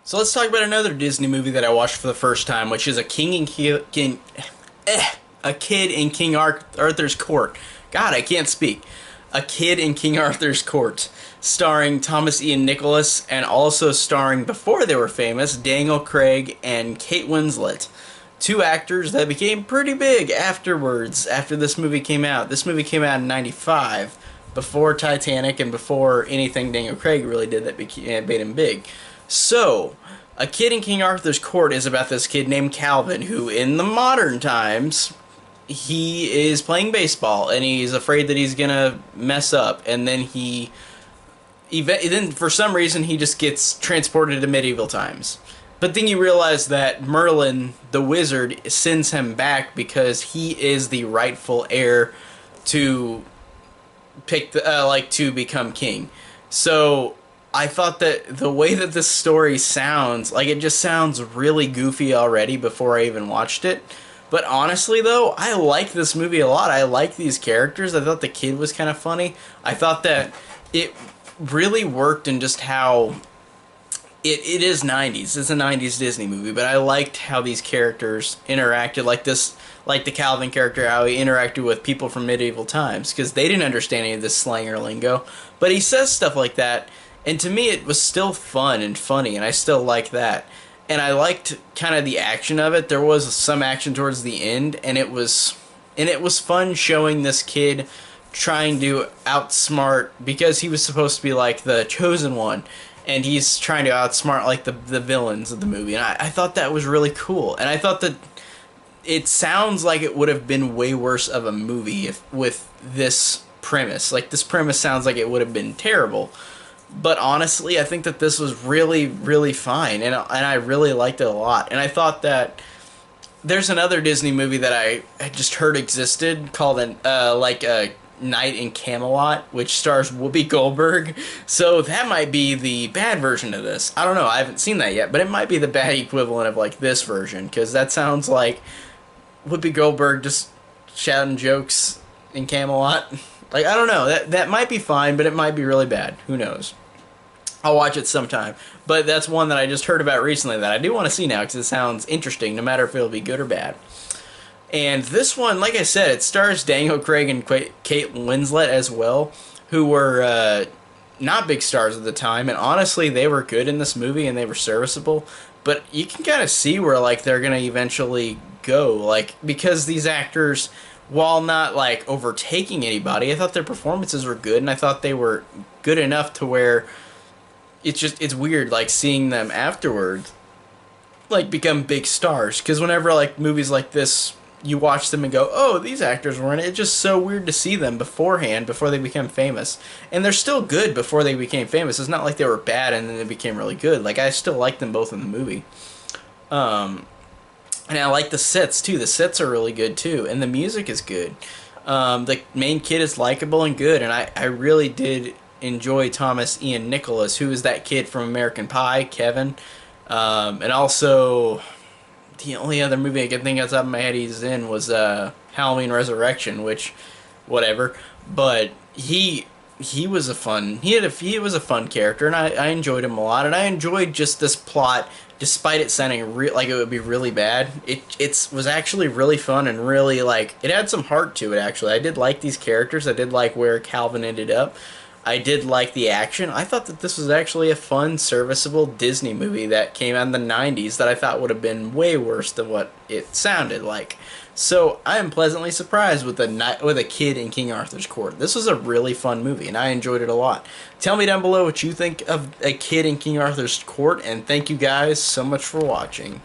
So let's talk about another Disney movie that I watched for the first time, which is a kid in King Arthur's court. God, I can't speak. A Kid in King Arthur's Court, starring Thomas Ian Nicholas and also starring, before they were famous, Daniel Craig and Kate Winslet. Two actors that became pretty big afterwards, after this movie came out. This movie came out in '95, before Titanic and before anything Daniel Craig really did that made him big. So, A Kid in King Arthur's Court is about this kid named Calvin, who in the modern times, he is playing baseball and he's afraid that he's gonna mess up, and then then for some reason he just gets transported to medieval times. But then you realize that Merlin, the wizard, sends him back because he is the rightful heir to to become king. So I thought that the way that this story sounds, like, it just sounds really goofy already before I even watched it. But honestly, though, I like this movie a lot. I like these characters. I thought the kid was kind of funny. I thought that it really worked in just how it is 90s. It's a 90s Disney movie, but I liked how these characters interacted, like the Calvin character, how he interacted with people from medieval times, because they didn't understand any of this slang or lingo. But he says stuff like that, and to me it was still fun and funny, and I still like that. And I liked kind of the action of it. There was some action towards the end, and it was fun showing this kid trying to outsmart, because he was supposed to be like the chosen one, and he's trying to outsmart like the villains of the movie. And I thought that was really cool. And I thought that it sounds like it would have been way worse of a movie with this premise. Like, this premise sounds like it would have been terrible. But honestly, I think that this was really, really fine, and I really liked it a lot. And I thought that there's another Disney movie that I just heard existed called a Night in Camelot, which stars Whoopi Goldberg. So that might be the bad version of this. I don't know. I haven't seen that yet, but it might be the bad equivalent of like this version, because that sounds like Whoopi Goldberg just shouting jokes in Camelot. Like, I don't know. That might be fine, but it might be really bad. Who knows? I'll watch it sometime. But that's one that I just heard about recently that I do want to see now, because it sounds interesting, no matter if it'll be good or bad. And this one, like I said, it stars Daniel Craig and Kate Winslet as well, who were not big stars at the time. And honestly, they were good in this movie, and they were serviceable. But you can kind of see where, like, they're going to eventually go. Like, because these actors, while not like overtaking anybody, I thought their performances were good, and I thought they were good enough to where it's weird, like, seeing them afterwards like become big stars, because whenever like movies like this, you watch them and go, oh, these actors were in it. It's just so weird to see them beforehand, before they become famous. And they're still good before they became famous. It's not like they were bad and then they became really good. Like, I still like them both in the movie. And I like the sets, too. The sets are really good, too. And the music is good. The main kid is likable and good. And I really did enjoy Thomas Ian Nicholas, who is that kid from American Pie, Kevin. And also, the only other movie I can think of off the top of my head he's in was Halloween Resurrection, which, whatever. But he was a fun character, and I enjoyed him a lot. And I enjoyed just this plot. Despite it sounding like it would be really bad, it was actually really fun, and really, like, it had some heart to it, actually. I did like these characters. I did like where Calvin ended up. I did like the action. I thought that this was actually a fun, serviceable Disney movie that came out in the 90s that I thought would have been way worse than what it sounded like. So I am pleasantly surprised with A Kid in King Arthur's Court. This was a really fun movie, and I enjoyed it a lot. Tell me down below what you think of A Kid in King Arthur's Court, and thank you guys so much for watching.